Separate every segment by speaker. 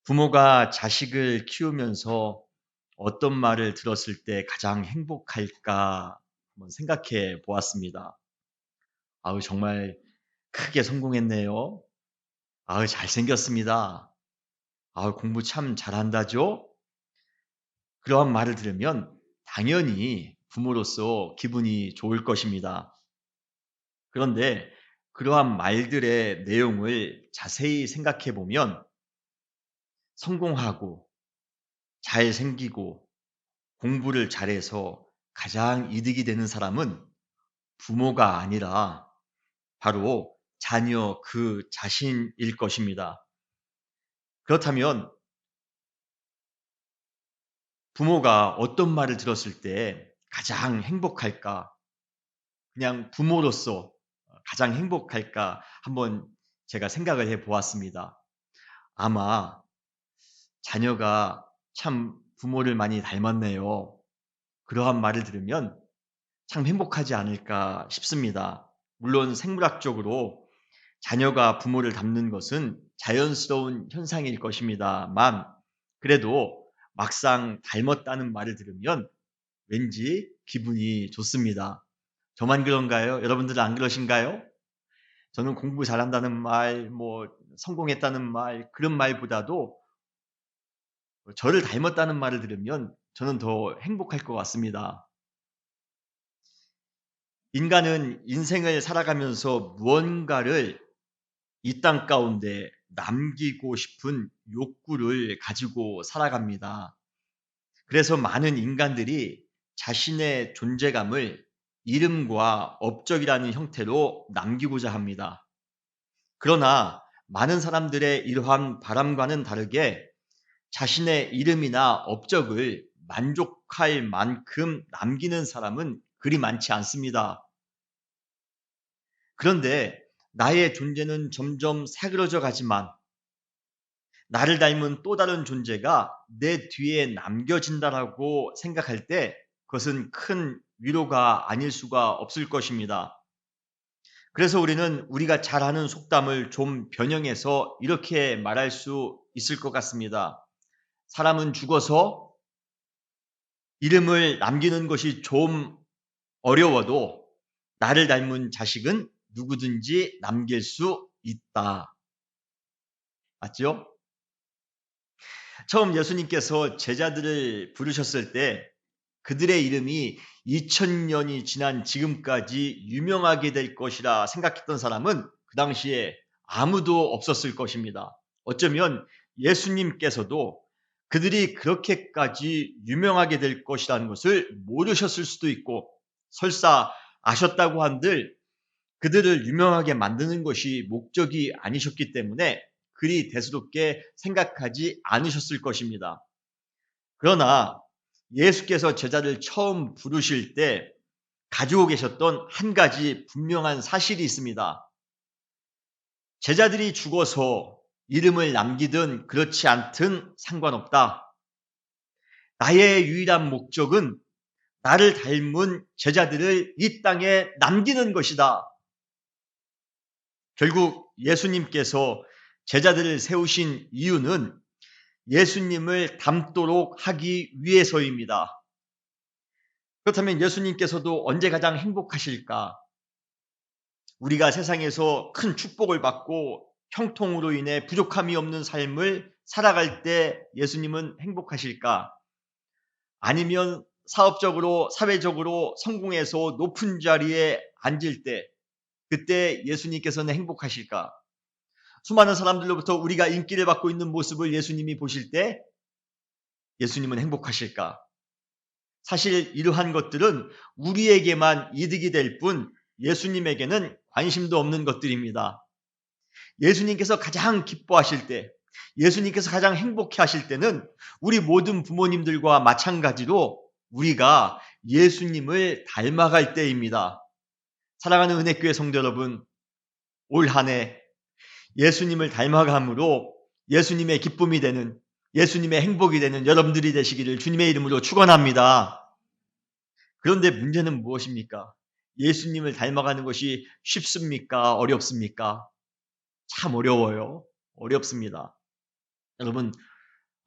Speaker 1: 부모가 자식을 키우면서 어떤 말을 들었을 때 가장 행복할까 한번 생각해 보았습니다. 아우, 정말 크게 성공했네요. 아우, 잘생겼습니다. 아우, 공부 참 잘한다죠? 그러한 말을 들으면 당연히 부모로서 기분이 좋을 것입니다. 그런데 그러한 말들의 내용을 자세히 생각해 보면 성공하고 잘생기고 공부를 잘해서 가장 이득이 되는 사람은 부모가 아니라 바로 자녀 그 자신일 것입니다. 그렇다면 부모가 어떤 말을 들었을 때 가장 행복할까? 그냥 부모로서 가장 행복할까? 한번 제가 생각을 해 보았습니다. 아마 자녀가 참 부모를 많이 닮았네요. 그러한 말을 들으면 참 행복하지 않을까 싶습니다. 물론 생물학적으로 자녀가 부모를 닮는 것은 자연스러운 현상일 것입니다만, 그래도 막상 닮았다는 말을 들으면 왠지 기분이 좋습니다. 저만 그런가요? 여러분들은 안 그러신가요? 저는 공부 잘한다는 말, 성공했다는 말, 그런 말보다도 저를 닮았다는 말을 들으면 저는 더 행복할 것 같습니다. 인간은 인생을 살아가면서 무언가를 이 땅 가운데 남기고 싶은 욕구를 가지고 살아갑니다. 그래서 많은 인간들이 자신의 존재감을 이름과 업적이라는 형태로 남기고자 합니다. 그러나 많은 사람들의 이러한 바람과는 다르게 자신의 이름이나 업적을 만족할 만큼 남기는 사람은 그리 많지 않습니다. 그런데 나의 존재는 점점 사그러져 가지만 나를 닮은 또 다른 존재가 내 뒤에 남겨진다라고 생각할 때 그것은 큰 위로가 아닐 수가 없을 것입니다. 그래서 우리는 우리가 잘 아는 속담을 좀 변형해서 이렇게 말할 수 있을 것 같습니다. 사람은 죽어서 이름을 남기는 것이 좀 어려워도 나를 닮은 자식은 누구든지 남길 수 있다. 맞죠? 처음 예수님께서 제자들을 부르셨을 때 그들의 이름이 2000년이 지난 지금까지 유명하게 될 것이라 생각했던 사람은 그 당시에 아무도 없었을 것입니다. 어쩌면 예수님께서도 그들이 그렇게까지 유명하게 될 것이라는 것을 모르셨을 수도 있고, 설사 아셨다고 한들 그들을 유명하게 만드는 것이 목적이 아니셨기 때문에 그리 대수롭게 생각하지 않으셨을 것입니다. 그러나 예수께서 제자를 처음 부르실 때 가지고 계셨던 한 가지 분명한 사실이 있습니다. 제자들이 죽어서 이름을 남기든 그렇지 않든 상관없다. 나의 유일한 목적은 나를 닮은 제자들을 이 땅에 남기는 것이다. 결국 예수님께서 제자들을 세우신 이유는 예수님을 닮도록 하기 위해서입니다. 그렇다면 예수님께서도 언제 가장 행복하실까? 우리가 세상에서 큰 축복을 받고 형통으로 인해 부족함이 없는 삶을 살아갈 때 예수님은 행복하실까? 아니면 사업적으로, 사회적으로 성공해서 높은 자리에 앉을 때, 그때 예수님께서는 행복하실까? 수많은 사람들로부터 우리가 인기를 받고 있는 모습을 예수님이 보실 때 예수님은 행복하실까? 사실 이러한 것들은 우리에게만 이득이 될 뿐 예수님에게는 관심도 없는 것들입니다. 예수님께서 가장 기뻐하실 때, 예수님께서 가장 행복해 하실 때는 우리 모든 부모님들과 마찬가지로 우리가 예수님을 닮아갈 때입니다. 사랑하는 은혜교회 성도 여러분, 올 한 해 예수님을 닮아감으로 예수님의 기쁨이 되는, 예수님의 행복이 되는 여러분들이 되시기를 주님의 이름으로 축원합니다. 그런데 문제는 무엇입니까? 예수님을 닮아가는 것이 쉽습니까? 어렵습니까? 참 어려워요. 어렵습니다. 여러분,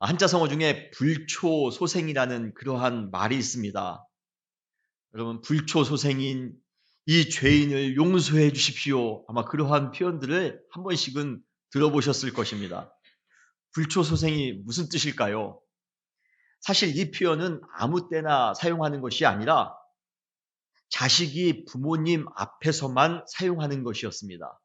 Speaker 1: 한자성어 중에 불초소생이라는 그러한 말이 있습니다. 여러분, 불초소생인 이 죄인을 용서해 주십시오. 아마 그러한 표현들을 한 번씩은 들어보셨을 것입니다. 불초소생이 무슨 뜻일까요? 사실 이 표현은 아무 때나 사용하는 것이 아니라 자식이 부모님 앞에서만 사용하는 것이었습니다.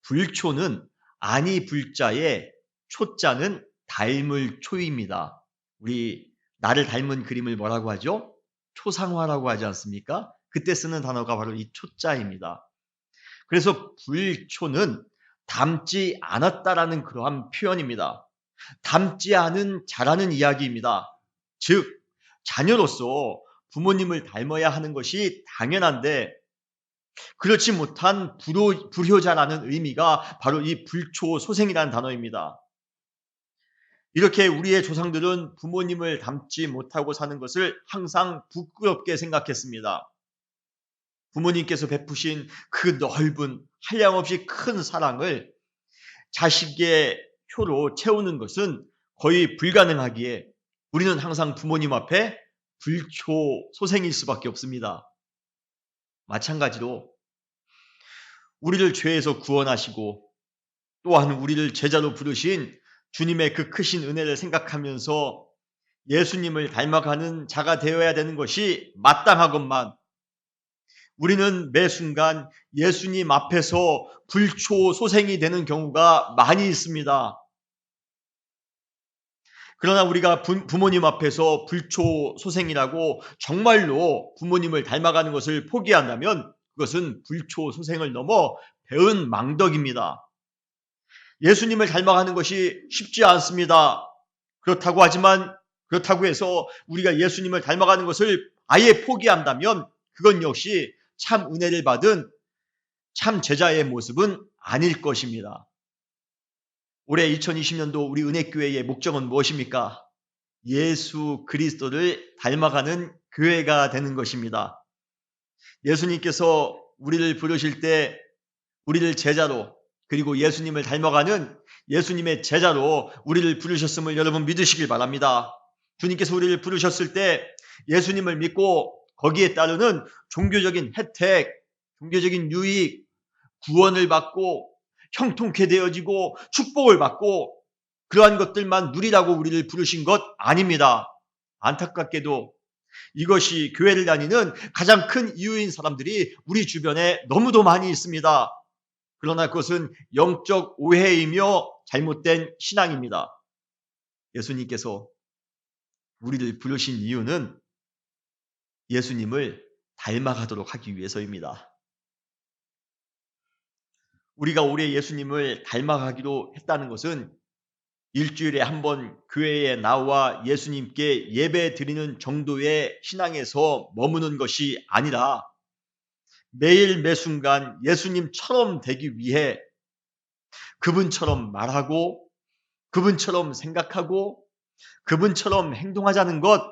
Speaker 1: 불초는 아니 불자에 초자는 닮을 초입니다. 우리 나를 닮은 그림을 뭐라고 하죠? 초상화라고 하지 않습니까? 그때 쓰는 단어가 바로 이 초자입니다. 그래서 불초는 닮지 않았다라는 그러한 표현입니다. 닮지 않은 자라는 이야기입니다. 즉, 자녀로서 부모님을 닮아야 하는 것이 당연한데 그렇지 못한 불효자라는 의미가 바로 이 불초소생이라는 단어입니다. 이렇게 우리의 조상들은 부모님을 닮지 못하고 사는 것을 항상 부끄럽게 생각했습니다. 부모님께서 베푸신 그 넓은 한량없이 큰 사랑을 자식의 표로 채우는 것은 거의 불가능하기에 우리는 항상 부모님 앞에 불초소생일 수밖에 없습니다. 마찬가지로 우리를 죄에서 구원하시고 또한 우리를 제자로 부르신 주님의 그 크신 은혜를 생각하면서 예수님을 닮아가는 자가 되어야 되는 것이 마땅하건만 우리는 매 순간 예수님 앞에서 불초소생이 되는 경우가 많이 있습니다. 그러나 우리가 부모님 앞에서 불초소생이라고 정말로 부모님을 닮아가는 것을 포기한다면 그것은 불초소생을 넘어 배은 망덕입니다. 예수님을 닮아가는 것이 쉽지 않습니다. 그렇다고 해서 우리가 예수님을 닮아가는 것을 아예 포기한다면 그건 역시 참 은혜를 받은 참 제자의 모습은 아닐 것입니다. 올해 2020년도 우리 은혜교회의 목적은 무엇입니까? 예수 그리스도를 닮아가는 교회가 되는 것입니다. 예수님께서 우리를 부르실 때 우리를 제자로 그리고 예수님을 닮아가는 예수님의 제자로 우리를 부르셨음을 여러분 믿으시길 바랍니다. 주님께서 우리를 부르셨을 때 예수님을 믿고 거기에 따르는 종교적인 혜택, 종교적인 유익, 구원을 받고 형통케 되어지고 축복을 받고 그러한 것들만 누리라고 우리를 부르신 것 아닙니다. 안타깝게도 이것이 교회를 다니는 가장 큰 이유인 사람들이 우리 주변에 너무도 많이 있습니다. 그러나 그것은 영적 오해이며 잘못된 신앙입니다. 예수님께서 우리를 부르신 이유는 예수님을 닮아가도록 하기 위해서입니다. 우리가 올해 예수님을 닮아가기로 했다는 것은 일주일에 한 번 교회에 나와 예수님께 예배 드리는 정도의 신앙에서 머무는 것이 아니라 매일 매순간 예수님처럼 되기 위해 그분처럼 말하고 그분처럼 생각하고 그분처럼 행동하자는 것,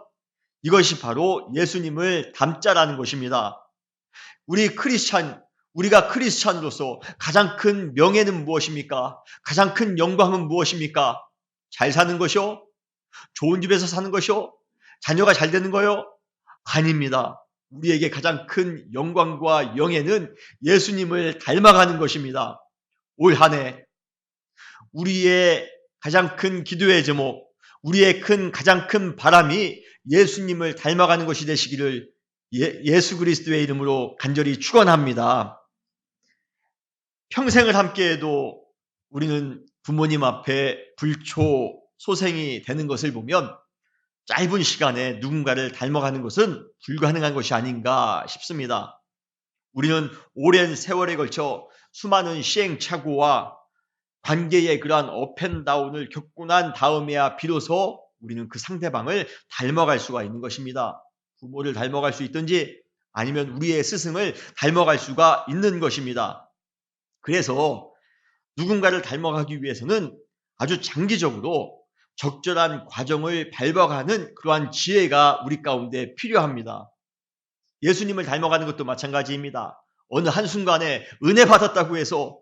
Speaker 1: 이것이 바로 예수님을 닮자라는 것입니다. 우리가 크리스찬으로서 가장 큰 명예는 무엇입니까? 가장 큰 영광은 무엇입니까? 잘 사는 것이요? 좋은 집에서 사는 것이요? 자녀가 잘 되는 거요? 아닙니다. 우리에게 가장 큰 영광과 영예는 예수님을 닮아가는 것입니다. 올 한 해 우리의 가장 큰 기도의 제목, 우리의 가장 큰 바람이 예수님을 닮아가는 것이 되시기를 예수 그리스도의 이름으로 간절히 축원합니다. 평생을 함께해도 우리는 부모님 앞에 불초소생이 되는 것을 보면 짧은 시간에 누군가를 닮아가는 것은 불가능한 것이 아닌가 싶습니다. 우리는 오랜 세월에 걸쳐 수많은 시행착오와 관계의 그러한 업앤다운을 겪고 난 다음에야 비로소 우리는 그 상대방을 닮아갈 수가 있는 것입니다. 부모를 닮아갈 수 있든지 아니면 우리의 스승을 닮아갈 수가 있는 것입니다. 그래서 누군가를 닮아가기 위해서는 아주 장기적으로 적절한 과정을 밟아가는 그러한 지혜가 우리 가운데 필요합니다. 예수님을 닮아가는 것도 마찬가지입니다. 어느 한순간에 은혜 받았다고 해서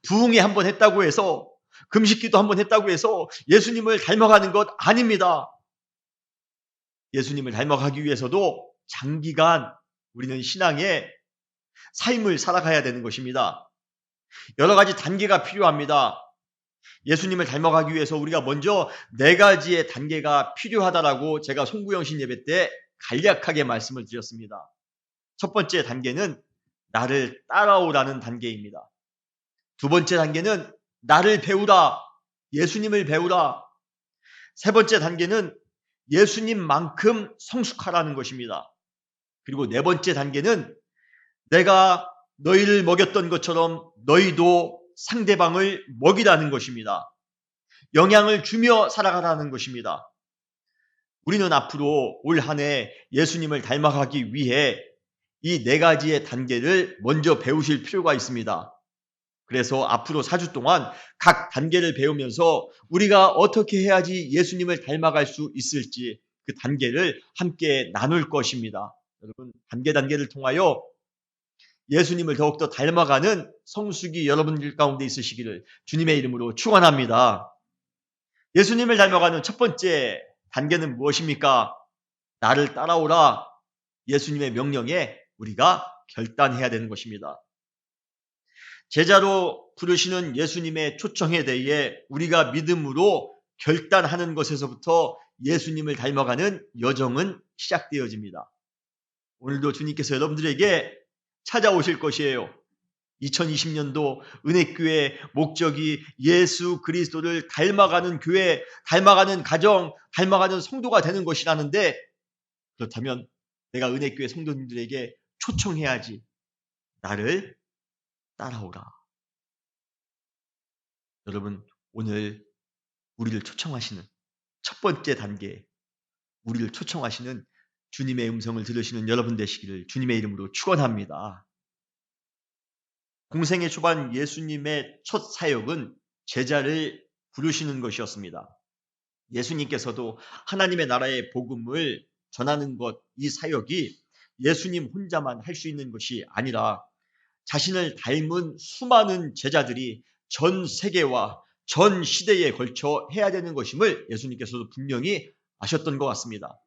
Speaker 1: 부흥회 한번 했다고 해서 금식기도 한번 했다고 해서 예수님을 닮아가는 것 아닙니다. 예수님을 닮아가기 위해서도 장기간 우리는 신앙의 삶을 살아가야 되는 것입니다. 여러 가지 단계가 필요합니다. 예수님을 닮아가기 위해서 우리가 먼저 4가지의 단계가 필요하다라고 제가 송구영신 예배 때 간략하게 말씀을 드렸습니다. 첫 번째 단계는 나를 따라오라는 단계입니다. 두 번째 단계는 나를 배우라, 예수님을 배우라. 세 번째 단계는 예수님만큼 성숙하라는 것입니다. 그리고 네 번째 단계는 내가 너희를 먹였던 것처럼 너희도 상대방을 먹이라는 것입니다. 영향을 주며 살아가라는 것입니다. 우리는 앞으로 올 한 해 예수님을 닮아가기 위해 이 4가지의 단계를 먼저 배우실 필요가 있습니다. 그래서 앞으로 4주 동안 각 단계를 배우면서 우리가 어떻게 해야지 예수님을 닮아갈 수 있을지 그 단계를 함께 나눌 것입니다. 여러분, 단계를 통하여 예수님을 더욱더 닮아가는 성숙이 여러분들 가운데 있으시기를 주님의 이름으로 축원합니다. 예수님을 닮아가는 첫 번째 단계는 무엇입니까? 나를 따라오라. 예수님의 명령에 우리가 결단해야 되는 것입니다. 제자로 부르시는 예수님의 초청에 대해 우리가 믿음으로 결단하는 것에서부터 예수님을 닮아가는 여정은 시작되어집니다. 오늘도 주님께서 여러분들에게 찾아오실 것이에요. 2020년도 은혜교회 목적이 예수 그리스도를 닮아가는 교회, 닮아가는 가정, 닮아가는 성도가 되는 것이라는데, 그렇다면 내가 은혜교회 성도님들에게 초청해야지. 나를 따라오라. 여러분, 오늘 우리를 초청하시는 첫 번째 단계, 우리를 초청하시는 주님의 음성을 들으시는 여러분 되시기를 주님의 이름으로 축원합니다. 공생의 초반 예수님의 첫 사역은 제자를 부르시는 것이었습니다. 예수님께서도 하나님의 나라의 복음을 전하는 것, 이 사역이 예수님 혼자만 할 수 있는 것이 아니라 자신을 닮은 수많은 제자들이 전 세계와 전 시대에 걸쳐 해야 되는 것임을 예수님께서도 분명히 아셨던 것 같습니다.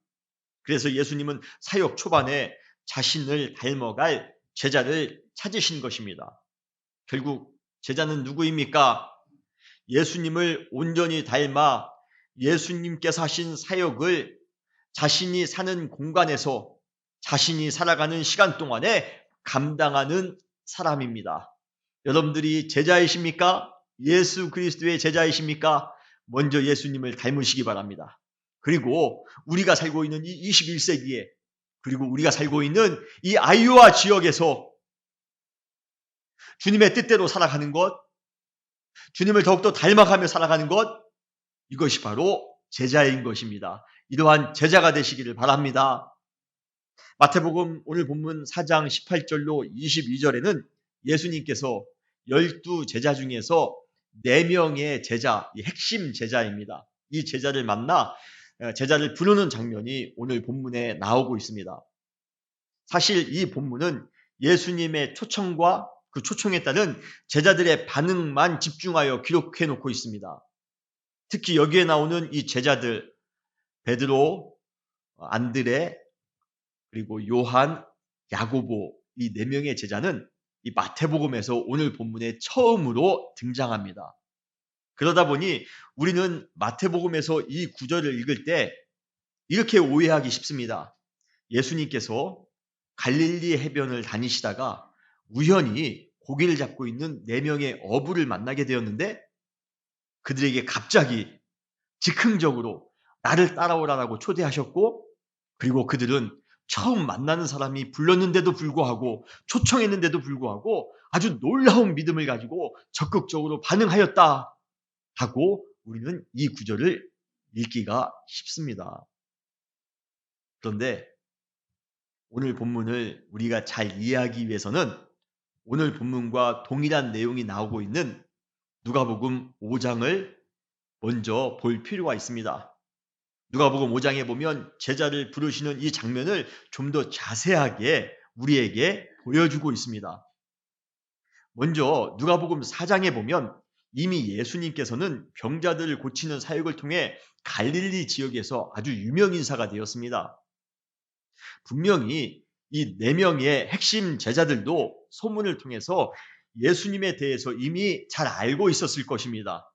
Speaker 1: 그래서 예수님은 사역 초반에 자신을 닮아갈 제자를 찾으신 것입니다. 결국 제자는 누구입니까? 예수님을 온전히 닮아 예수님께서 하신 사역을 자신이 사는 공간에서 자신이 살아가는 시간 동안에 감당하는 사람입니다. 여러분들이 제자이십니까? 예수 그리스도의 제자이십니까? 먼저 예수님을 닮으시기 바랍니다. 그리고 우리가 살고 있는 이 21세기에, 그리고 우리가 살고 있는 이 아이오와 지역에서 주님의 뜻대로 살아가는 것, 주님을 더욱더 닮아가며 살아가는 것, 이것이 바로 제자인 것입니다. 이러한 제자가 되시기를 바랍니다. 마태복음 오늘 본문 4장 18절로 22절에는 예수님께서 12제자 중에서 4명의 제자, 핵심 제자입니다. 이 제자를 만나 제자를 부르는 장면이 오늘 본문에 나오고 있습니다. 사실 이 본문은 예수님의 초청과 그 초청에 따른 제자들의 반응만 집중하여 기록해 놓고 있습니다. 특히 여기에 나오는 이 제자들, 베드로, 안드레, 그리고 요한, 야고보, 이 4명의 제자는 이 마태복음에서 오늘 본문에 처음으로 등장합니다. 그러다 보니 우리는 마태복음에서 이 구절을 읽을 때 이렇게 오해하기 쉽습니다. 예수님께서 갈릴리 해변을 다니시다가 우연히 고기를 잡고 있는 4명의 어부를 만나게 되었는데 그들에게 갑자기 즉흥적으로 나를 따라오라라고 초대하셨고, 그리고 그들은 처음 만나는 사람이 불렀는데도 불구하고, 초청했는데도 불구하고 아주 놀라운 믿음을 가지고 적극적으로 반응하였다 하고 우리는 이 구절을 읽기가 쉽습니다. 그런데 오늘 본문을 우리가 잘 이해하기 위해서는 오늘 본문과 동일한 내용이 나오고 있는 누가복음 5장을 먼저 볼 필요가 있습니다. 누가복음 5장에 보면 제자를 부르시는 이 장면을 좀 더 자세하게 우리에게 보여주고 있습니다. 먼저 누가복음 4장에 보면 이미 예수님께서는 병자들을 고치는 사역을 통해 갈릴리 지역에서 아주 유명 인사가 되었습니다. 분명히 이 4명의 핵심 제자들도 소문을 통해서 예수님에 대해서 이미 잘 알고 있었을 것입니다.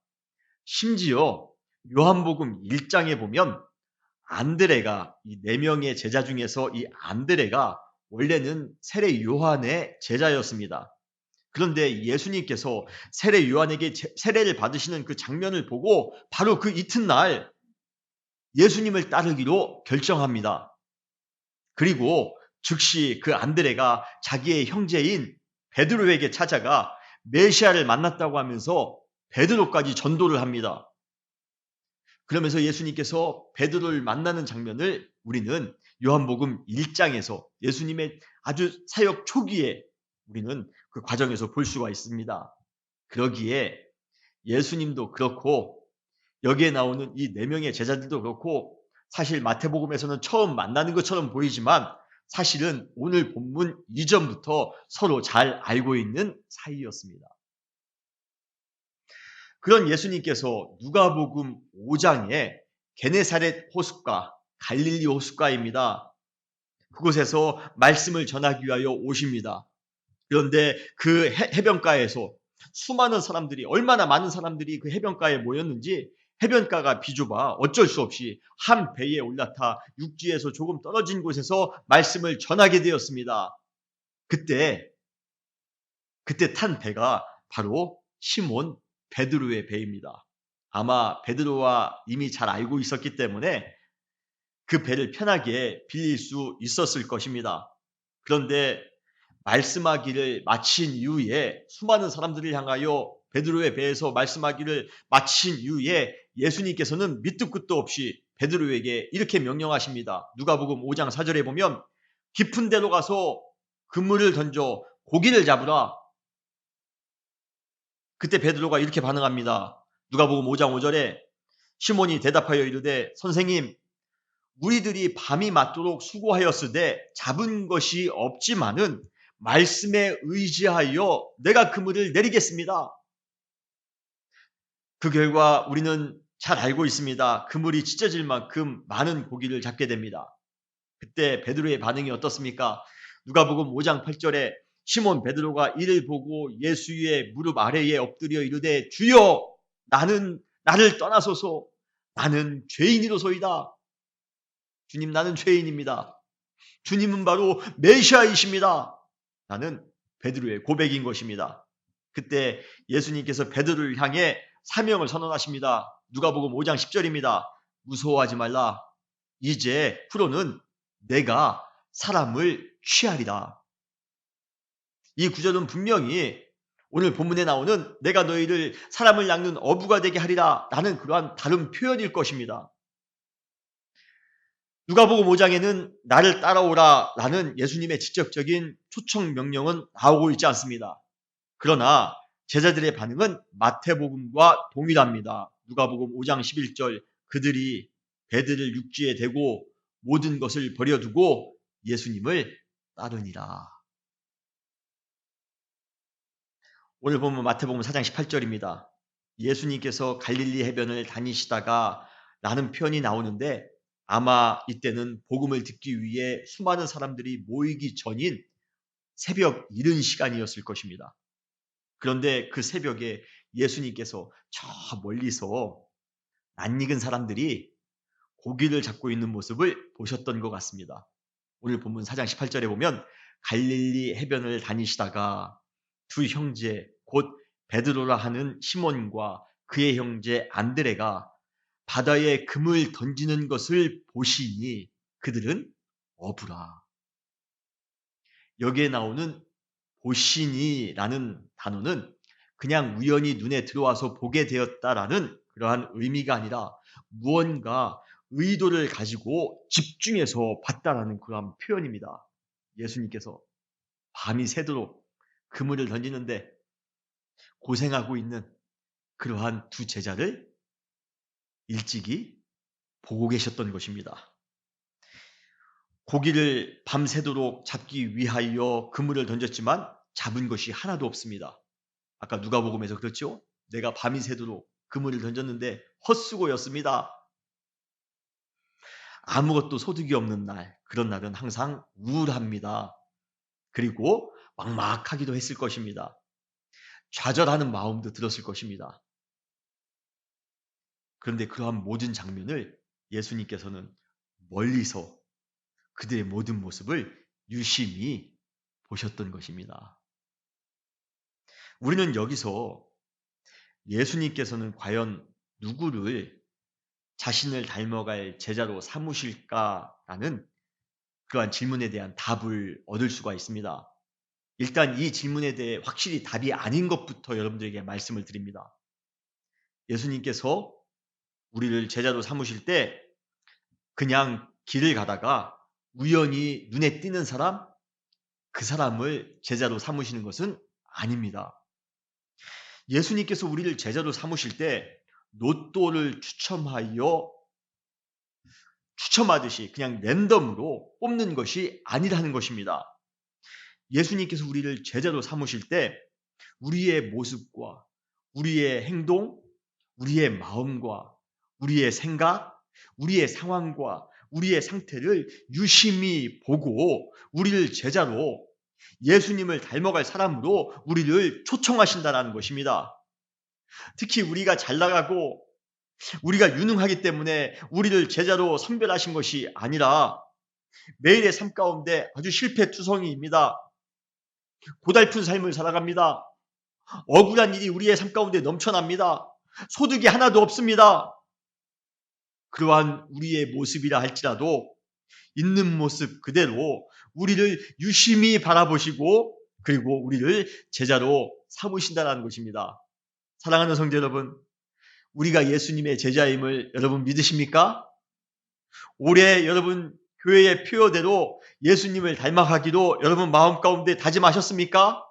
Speaker 1: 심지어 요한복음 1장에 보면 안드레가 이 4명의 제자 중에서 이 안드레가 원래는 세례 요한의 제자였습니다. 그런데 예수님께서 세례 요한에게 세례를 받으시는 그 장면을 보고 바로 그 이튿날 예수님을 따르기로 결정합니다. 그리고 즉시 그 안드레가 자기의 형제인 베드로에게 찾아가 메시아를 만났다고 하면서 베드로까지 전도를 합니다. 그러면서 예수님께서 베드로를 만나는 장면을 우리는 요한복음 1장에서 예수님의 아주 사역 초기에 우리는 그 과정에서 볼 수가 있습니다. 그러기에 예수님도 그렇고 여기에 나오는 이 4명의 제자들도 그렇고 사실 마태복음에서는 처음 만나는 것처럼 보이지만 사실은 오늘 본문 이전부터 서로 잘 알고 있는 사이였습니다. 그런 예수님께서 누가복음 5장에 게네사렛 호숫가, 갈릴리 호숫가입니다. 그곳에서 말씀을 전하기 위하여 오십니다. 그런데 그 해변가에서 수많은 사람들이, 얼마나 많은 사람들이 그 해변가에 모였는지 해변가가 비좁아 어쩔 수 없이 한 배에 올라타 육지에서 조금 떨어진 곳에서 말씀을 전하게 되었습니다. 그때 탄 배가 바로 시몬 베드로의 배입니다. 아마 베드로와 이미 잘 알고 있었기 때문에 그 배를 편하게 빌릴 수 있었을 것입니다. 그런데 말씀하기를 마친 이후에 수많은 사람들을 향하여 베드로의 배에서 말씀하기를 마친 이후에 예수님께서는 밑도 끝도 없이 베드로에게 이렇게 명령하십니다. 누가복음 5장 4절에 보면 깊은 데로 가서 그물을 던져 고기를 잡으라. 그때 베드로가 이렇게 반응합니다. 누가복음 5장 5절에 시몬이 대답하여 이르되 선생님 우리들이 밤이 맞도록 수고하였으되 잡은 것이 없지만은 말씀에 의지하여 내가 그물을 내리겠습니다. 그 결과 우리는 잘 알고 있습니다. 그물이 찢어질 만큼 많은 고기를 잡게 됩니다. 그때 베드로의 반응이 어떻습니까? 누가복음 5장 8절에 시몬 베드로가 이를 보고 예수의 무릎 아래에 엎드려 이르되 주여 나를 떠나소서 나는 죄인이로소이다. 주님 나는 죄인입니다. 주님은 바로 메시아이십니다. 나는 베드로의 고백인 것입니다. 그때 예수님께서 베드로를 향해 사명을 선언하십니다. 누가복음 5장 10절입니다. 무서워하지 말라. 이제 후로는 내가 사람을 취하리라. 이 구절은 분명히 오늘 본문에 나오는 내가 너희를 사람을 낚는 어부가 되게 하리라 라는 그러한 다른 표현일 것입니다. 누가복음 5장에는 나를 따라오라 라는 예수님의 직접적인 초청 명령은 나오고 있지 않습니다. 그러나 제자들의 반응은 마태복음과 동일합니다. 누가복음 5장 11절 그들이 배들을 육지에 대고 모든 것을 버려두고 예수님을 따르니라. 오늘 보면 마태복음 4장 18절입니다. 예수님께서 갈릴리 해변을 다니시다가 라는 표현이 나오는데 아마 이때는 복음을 듣기 위해 수많은 사람들이 모이기 전인 새벽 이른 시간이었을 것입니다. 그런데 그 새벽에 예수님께서 저 멀리서 낯익은 사람들이 고기를 잡고 있는 모습을 보셨던 것 같습니다. 오늘 본문 4장 18절에 보면 갈릴리 해변을 다니시다가 두 형제 곧 베드로라 하는 시몬과 그의 형제 안드레가 바다에 금을 던지는 것을 보시니 그들은 어부라. 여기에 나오는 보시니라는 단어는 그냥 우연히 눈에 들어와서 보게 되었다라는 그러한 의미가 아니라 무언가 의도를 가지고 집중해서 봤다라는 그러한 표현입니다. 예수님께서 밤이 새도록 그물을 던지는데 고생하고 있는 그러한 두 제자를 일찍이 보고 계셨던 것입니다. 고기를 밤새도록 잡기 위하여 그물을 던졌지만 잡은 것이 하나도 없습니다. 아까 누가복음에서 그렇죠? 내가 밤이 새도록 그물을 던졌는데 헛수고였습니다. 아무것도 소득이 없는 날, 그런 날은 항상 우울합니다. 그리고 막막하기도 했을 것입니다. 좌절하는 마음도 들었을 것입니다. 그런데 그러한 모든 장면을 예수님께서는 멀리서 그들의 모든 모습을 유심히 보셨던 것입니다. 우리는 여기서 예수님께서는 과연 누구를 자신을 닮아갈 제자로 삼으실까라는 그러한 질문에 대한 답을 얻을 수가 있습니다. 일단 이 질문에 대해 확실히 답이 아닌 것부터 여러분들에게 말씀을 드립니다. 예수님께서 우리를 제자로 삼으실 때 그냥 길을 가다가 우연히 눈에 띄는 사람, 그 사람을 제자로 삼으시는 것은 아닙니다. 예수님께서 우리를 제자로 삼으실 때 로또를 추첨하듯이 그냥 랜덤으로 뽑는 것이 아니라는 것입니다. 예수님께서 우리를 제자로 삼으실 때 우리의 모습과 우리의 행동, 우리의 마음과 우리의 생각, 우리의 상황과 우리의 상태를 유심히 보고 우리를 제자로 예수님을 닮아갈 사람으로 우리를 초청하신다는 것입니다. 특히 우리가 잘 나가고 우리가 유능하기 때문에 우리를 제자로 선별하신 것이 아니라 매일의 삶 가운데 아주 실패투성이입니다. 고달픈 삶을 살아갑니다. 억울한 일이 우리의 삶 가운데 넘쳐납니다. 소득이 하나도 없습니다. 그러한 우리의 모습이라 할지라도 있는 모습 그대로 우리를 유심히 바라보시고 그리고 우리를 제자로 삼으신다는 것입니다. 사랑하는 성도 여러분, 우리가 예수님의 제자임을 여러분 믿으십니까? 올해 여러분 교회의 표어대로 예수님을 닮아가기로 여러분 마음 가운데 다짐하셨습니까?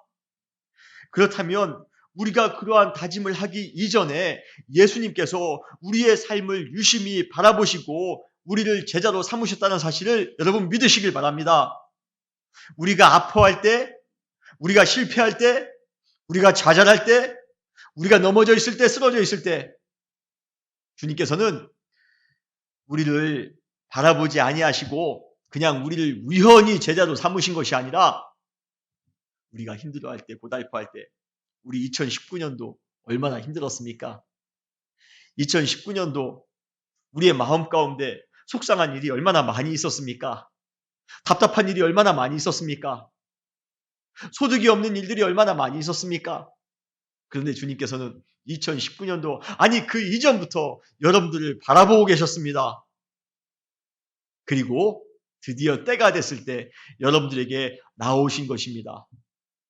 Speaker 1: 그렇다면 우리가 그러한 다짐을 하기 이전에 예수님께서 우리의 삶을 유심히 바라보시고 우리를 제자로 삼으셨다는 사실을 여러분 믿으시길 바랍니다. 우리가 아파할 때, 우리가 실패할 때, 우리가 좌절할 때, 우리가 넘어져 있을 때, 쓰러져 있을 때 주님께서는 우리를 바라보지 아니하시고 그냥 우리를 우연히 제자로 삼으신 것이 아니라 우리가 힘들어할 때, 고달퍼할 때 우리 2019년도 얼마나 힘들었습니까? 2019년도 우리의 마음 가운데 속상한 일이 얼마나 많이 있었습니까? 답답한 일이 얼마나 많이 있었습니까? 소득이 없는 일들이 얼마나 많이 있었습니까? 그런데 주님께서는 2019년도 아니 그 이전부터 여러분들을 바라보고 계셨습니다. 그리고 드디어 때가 됐을 때 여러분들에게 나오신 것입니다.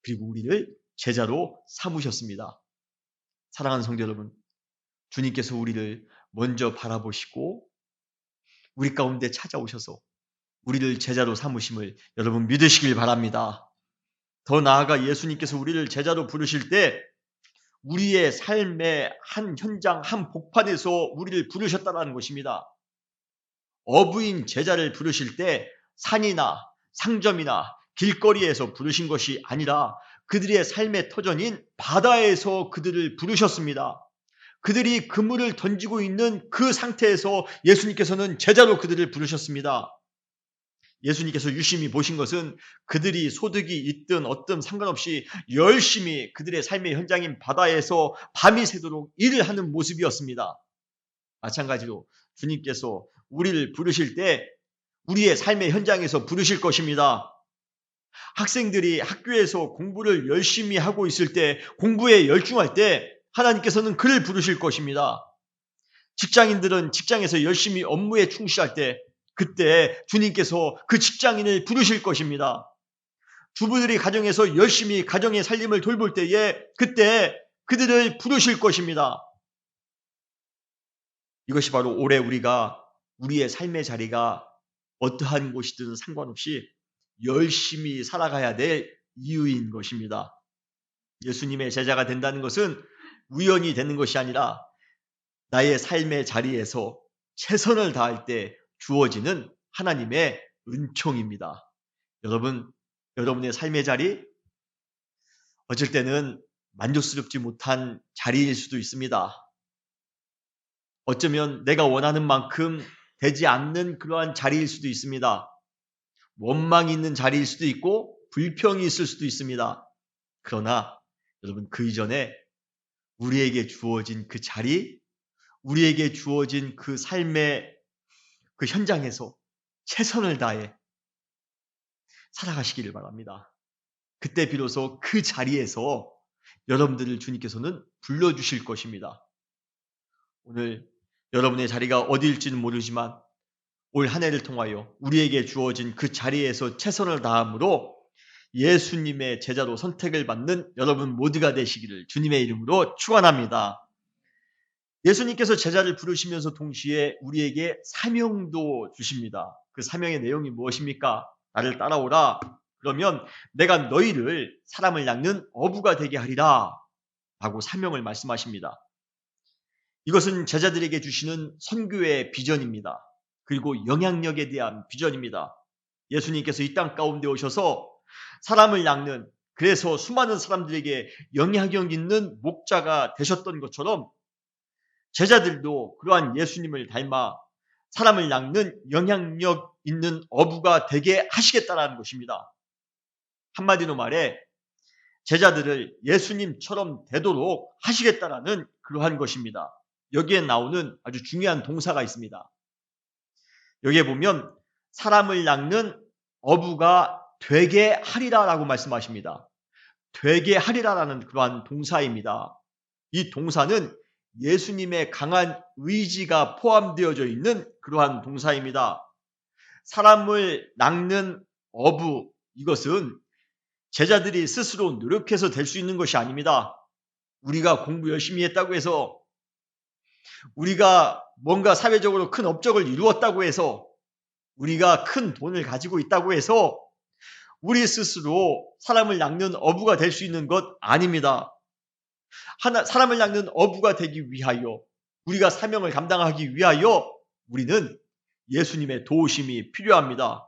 Speaker 1: 그리고 우리를 제자로 삼으셨습니다. 사랑하는 성도 여러분, 주님께서 우리를 먼저 바라보시고 우리 가운데 찾아오셔서 우리를 제자로 삼으심을 여러분 믿으시길 바랍니다. 더 나아가 예수님께서 우리를 제자로 부르실 때 우리의 삶의 한 현장, 한 복판에서 우리를 부르셨다는 것입니다. 어부인 제자를 부르실 때 산이나 상점이나 길거리에서 부르신 것이 아니라 그들의 삶의 터전인 바다에서 그들을 부르셨습니다. 그들이 그물을 던지고 있는 그 상태에서 예수님께서는 제자로 그들을 부르셨습니다. 예수님께서 유심히 보신 것은 그들이 소득이 있든 어떤 상관없이 열심히 그들의 삶의 현장인 바다에서 밤이 새도록 일을 하는 모습이었습니다. 마찬가지로 주님께서 우리를 부르실 때 우리의 삶의 현장에서 부르실 것입니다. 학생들이 학교에서 공부를 열심히 하고 있을 때, 공부에 열중할 때 하나님께서는 그를 부르실 것입니다. 직장인들은 직장에서 열심히 업무에 충실할 때 그때 주님께서 그 직장인을 부르실 것입니다. 주부들이 가정에서 열심히 가정의 살림을 돌볼 때에 그때 그들을 부르실 것입니다. 이것이 바로 올해 우리가 우리의 삶의 자리가 어떠한 곳이든 상관없이 열심히 살아가야 될 이유인 것입니다. 예수님의 제자가 된다는 것은 우연히 되는 것이 아니라 나의 삶의 자리에서 최선을 다할 때 주어지는 하나님의 은총입니다. 여러분, 여러분의 삶의 자리 어쩔 때는 만족스럽지 못한 자리일 수도 있습니다. 어쩌면 내가 원하는 만큼 되지 않는 그러한 자리일 수도 있습니다. 원망이 있는 자리일 수도 있고 불평이 있을 수도 있습니다. 그러나 여러분, 그 이전에 우리에게 주어진 그 자리, 우리에게 주어진 그 삶의 그 현장에서 최선을 다해 살아가시기를 바랍니다. 그때 비로소 그 자리에서 여러분들을 주님께서는 불러주실 것입니다. 오늘 여러분의 자리가 어디일지는 모르지만 올 한 해를 통하여 우리에게 주어진 그 자리에서 최선을 다함으로 예수님의 제자로 선택을 받는 여러분 모두가 되시기를 주님의 이름으로 축원합니다. 예수님께서 제자를 부르시면서 동시에 우리에게 사명도 주십니다. 그 사명의 내용이 무엇입니까? 나를 따라오라. 그러면 내가 너희를 사람을 낚는 어부가 되게 하리라 라고 사명을 말씀하십니다. 이것은 제자들에게 주시는 선교의 비전입니다. 그리고 영향력에 대한 비전입니다. 예수님께서 이 땅 가운데 오셔서 사람을 낚는, 그래서 수많은 사람들에게 영향력 있는 목자가 되셨던 것처럼 제자들도 그러한 예수님을 닮아 사람을 낚는 영향력 있는 어부가 되게 하시겠다라는 것입니다. 한마디로 말해 제자들을 예수님처럼 되도록 하시겠다라는 그러한 것입니다. 여기에 나오는 아주 중요한 동사가 있습니다. 여기에 보면 사람을 낚는 어부가 되게 하리라라고 말씀하십니다. 되게 하리라라는 그러한 동사입니다. 이 동사는 예수님의 강한 의지가 포함되어져 있는 그러한 동사입니다. 사람을 낚는 어부, 이것은 제자들이 스스로 노력해서 될 수 있는 것이 아닙니다. 우리가 공부 열심히 했다고 해서, 우리가 뭔가 사회적으로 큰 업적을 이루었다고 해서, 우리가 큰 돈을 가지고 있다고 해서 우리 스스로 사람을 낚는 어부가 될 수 있는 것 아닙니다. 사람을 낚는 어부가 되기 위하여, 우리가 사명을 감당하기 위하여 우리는 예수님의 도우심이 필요합니다.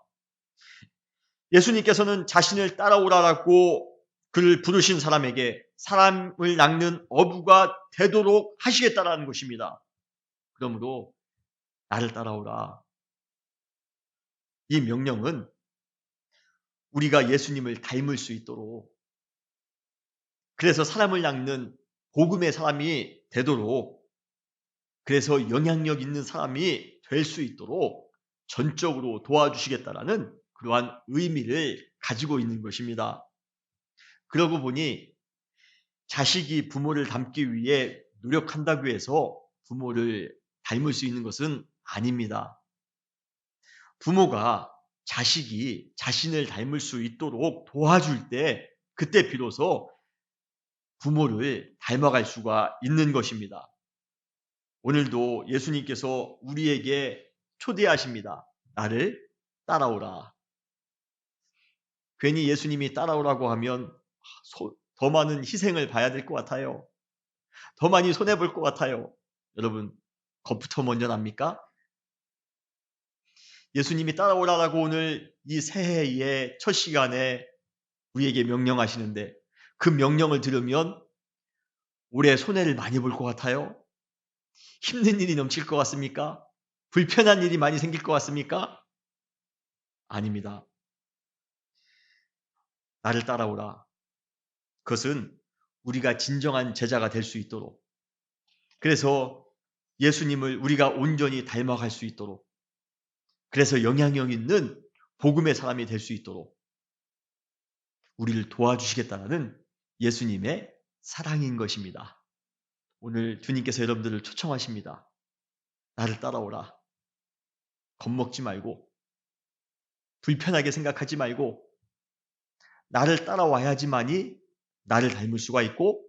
Speaker 1: 예수님께서는 자신을 따라오라라고 그를 부르신 사람에게 사람을 낚는 어부가 되도록 하시겠다라는 것입니다. 그러므로 나를 따라오라. 이 명령은 우리가 예수님을 닮을 수 있도록, 그래서 사람을 낚는 복음의 사람이 되도록, 그래서 영향력 있는 사람이 될 수 있도록 전적으로 도와주시겠다라는 그러한 의미를 가지고 있는 것입니다. 그러고 보니 자식이 부모를 닮기 위해 노력한다고 해서 부모를 닮을 수 있는 것은 아닙니다. 부모가 자식이 자신을 닮을 수 있도록 도와줄 때, 그때 비로소 부모를 닮아갈 수가 있는 것입니다. 오늘도 예수님께서 우리에게 초대하십니다. 나를 따라오라. 괜히 예수님이 따라오라고 하면 더 많은 희생을 봐야 될 것 같아요. 더 많이 손해볼 것 같아요. 여러분, 겁부터 먼저 납니까? 예수님이 따라오라라고 오늘 이 새해의 첫 시간에 우리에게 명령하시는데, 그 명령을 들으면 올해 손해를 많이 볼 것 같아요? 힘든 일이 넘칠 것 같습니까? 불편한 일이 많이 생길 것 같습니까? 아닙니다. 나를 따라오라. 그것은 우리가 진정한 제자가 될 수 있도록, 그래서 예수님을 우리가 온전히 닮아갈 수 있도록, 그래서 영향력 있는 복음의 사람이 될 수 있도록 우리를 도와주시겠다는 예수님의 사랑인 것입니다. 오늘 주님께서 여러분들을 초청하십니다. 나를 따라오라. 겁먹지 말고, 불편하게 생각하지 말고, 나를 따라와야지만이 나를 닮을 수가 있고,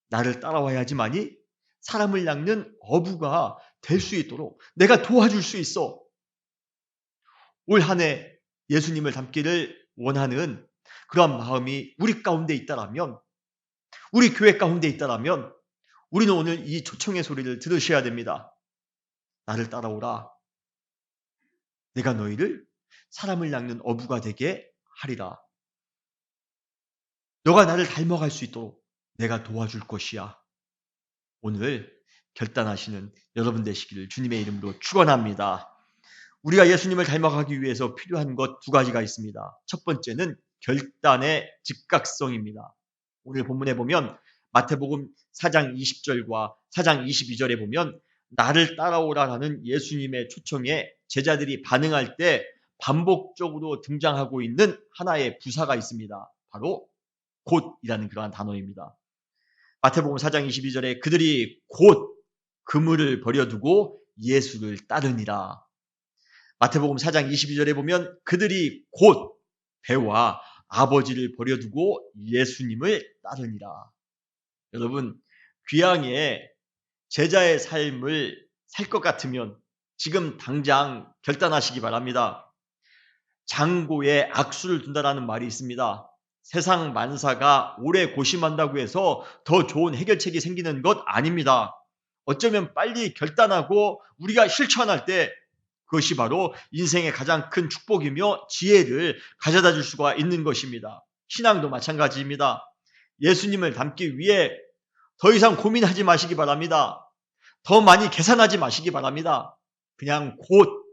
Speaker 1: 나를 따라와야지만이 사람을 낚는 어부가 될 수 있도록 내가 도와줄 수 있어. 올 한 해 예수님을 닮기를 원하는 그러한 마음이 우리 가운데 있다라면, 우리 교회 가운데 있다라면 우리는 오늘 이 초청의 소리를 들으셔야 됩니다. 나를 따라오라. 내가 너희를 사람을 낚는 어부가 되게 하리라. 너가 나를 닮아갈 수 있도록, 내가 도와줄 것이야. 오늘 결단하시는 여러분 되시기를 주님의 이름으로 축원합니다. 우리가 예수님을 닮아가기 위해서 필요한 것 두 가지가 있습니다. 첫 번째는 결단의 즉각성입니다. 오늘 본문에 보면 마태복음 4장 20절과 4장 22절에 보면 나를 따라오라라는 예수님의 초청에 제자들이 반응할 때 반복적으로 등장하고 있는 하나의 부사가 있습니다. 바로 곧이라는 그러한 단어입니다. 마태복음 4장 22절에 그들이 곧 그물을 버려두고 예수를 따르니라. 마태복음 4장 22절에 보면 그들이 곧 배와 아버지를 버려두고 예수님을 따르니라. 여러분, 귀향에 제자의 삶을 살 것 같으면 지금 당장 결단하시기 바랍니다. 장고에 악수를 둔다라는 말이 있습니다. 세상 만사가 오래 고심한다고 해서 더 좋은 해결책이 생기는 것 아닙니다. 어쩌면 빨리 결단하고 우리가 실천할 때 그것이 바로 인생의 가장 큰 축복이며 지혜를 가져다 줄 수가 있는 것입니다. 신앙도 마찬가지입니다. 예수님을 닮기 위해 더 이상 고민하지 마시기 바랍니다. 더 많이 계산하지 마시기 바랍니다. 그냥 곧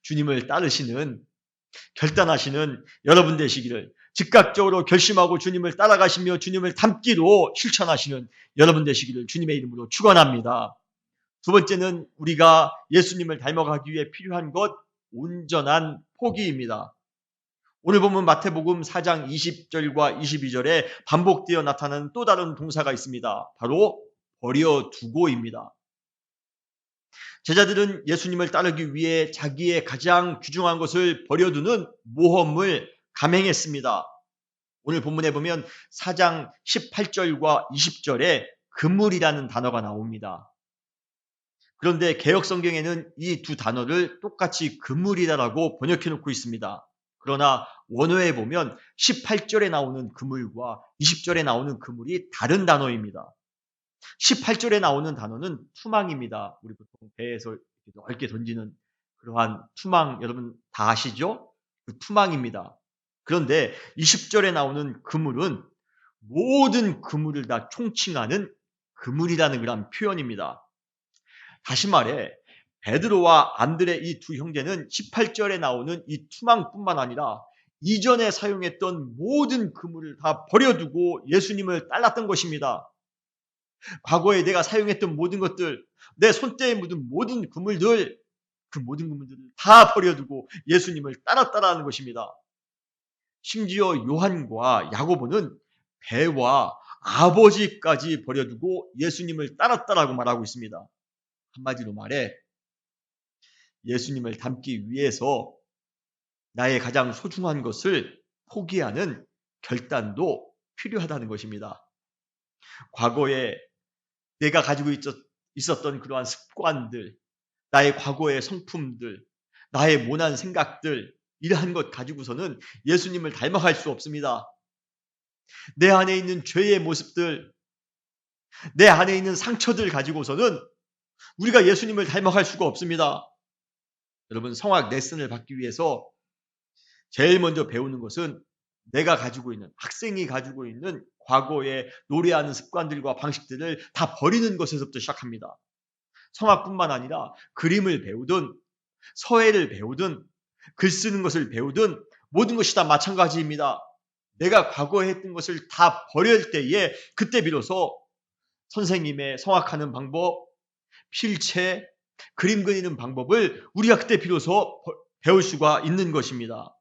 Speaker 1: 주님을 따르시는 결단하시는 여러분 되시기를, 즉각적으로 결심하고 주님을 따라가시며 주님을 닮기로 실천하시는 여러분 되시기를 주님의 이름으로 축원합니다. 두 번째는 우리가 예수님을 닮아가기 위해 필요한 것, 온전한 포기입니다. 오늘 보면 마태복음 4장 20절과 22절에 반복되어 나타나는 또 다른 동사가 있습니다. 바로 버려두고입니다. 제자들은 예수님을 따르기 위해 자기의 가장 귀중한 것을 버려두는 모험을 감행했습니다. 오늘 본문에 보면 4장 18절과 20절에 그물이라는 단어가 나옵니다. 그런데 개역 성경에는 이 두 단어를 똑같이 그물이라고 번역해 놓고 있습니다. 그러나 원어에 보면 18절에 나오는 그물과 20절에 나오는 그물이 다른 단어입니다. 18절에 나오는 단어는 투망입니다. 우리 보통 배에서 넓게 던지는 그러한 투망, 여러분 다 아시죠? 그 투망입니다. 그런데 20절에 나오는 그물은 모든 그물을 다 총칭하는 그물이라는 그런 표현입니다. 다시 말해 베드로와 안드레 이 두 형제는 18절에 나오는 이 투망뿐만 아니라 이전에 사용했던 모든 그물을 다 버려두고 예수님을 따랐던 것입니다. 과거에 내가 사용했던 모든 것들, 내 손때에 묻은 모든 그물들, 그 모든 그물들을 다 버려두고 예수님을 따랐다라는 것입니다. 심지어 요한과 야고보는 배와 아버지까지 버려두고 예수님을 따랐다라고 말하고 있습니다. 한마디로 말해 예수님을 닮기 위해서 나의 가장 소중한 것을 포기하는 결단도 필요하다는 것입니다. 과거에 내가 가지고 있었던 그러한 습관들, 나의 과거의 성품들, 나의 모난 생각들, 이러한 것 가지고서는 예수님을 닮아갈 수 없습니다. 내 안에 있는 죄의 모습들, 내 안에 있는 상처들 가지고서는 우리가 예수님을 닮아갈 수가 없습니다. 여러분, 성악 레슨을 받기 위해서 제일 먼저 배우는 것은 내가 가지고 있는, 학생이 가지고 있는 과거의 노래하는 습관들과 방식들을 다 버리는 것에서부터 시작합니다. 성악뿐만 아니라 그림을 배우든 서예를 배우든 글 쓰는 것을 배우든 모든 것이 다 마찬가지입니다. 내가 과거에 했던 것을 다 버릴 때에 그때 비로소 선생님의 성악하는 방법, 필체, 그림 그리는 방법을 우리가 그때 비로소 배울 수가 있는 것입니다.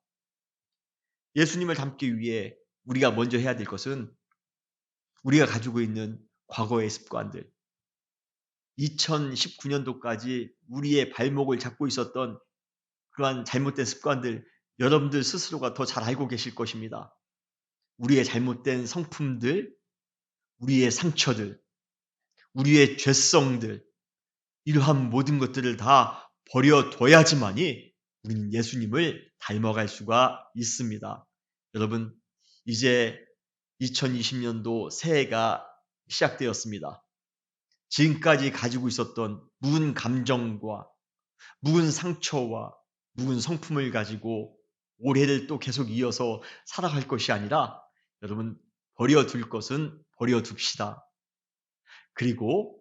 Speaker 1: 예수님을 닮기 위해 우리가 먼저 해야 될 것은 우리가 가지고 있는 과거의 습관들, 2019년도까지 우리의 발목을 잡고 있었던 그러한 잘못된 습관들, 여러분들 스스로가 더 잘 알고 계실 것입니다. 우리의 잘못된 성품들, 우리의 상처들, 우리의 죄성들, 이러한 모든 것들을 다 버려둬야지만이 우리는 예수님을 닮아갈 수가 있습니다. 여러분, 이제 2020년도 새해가 시작되었습니다. 지금까지 가지고 있었던 묵은 감정과 묵은 상처와 묵은 성품을 가지고 올해를 또 계속 이어서 살아갈 것이 아니라 여러분 버려둘 것은 버려둡시다. 그리고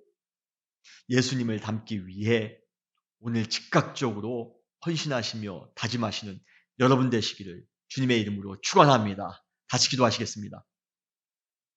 Speaker 1: 예수님을 닮기 위해 오늘 즉각적으로 헌신하시며 다짐하시는 여러분 되시기를 주님의 이름으로 축원합니다. 같이 기도하시겠습니다.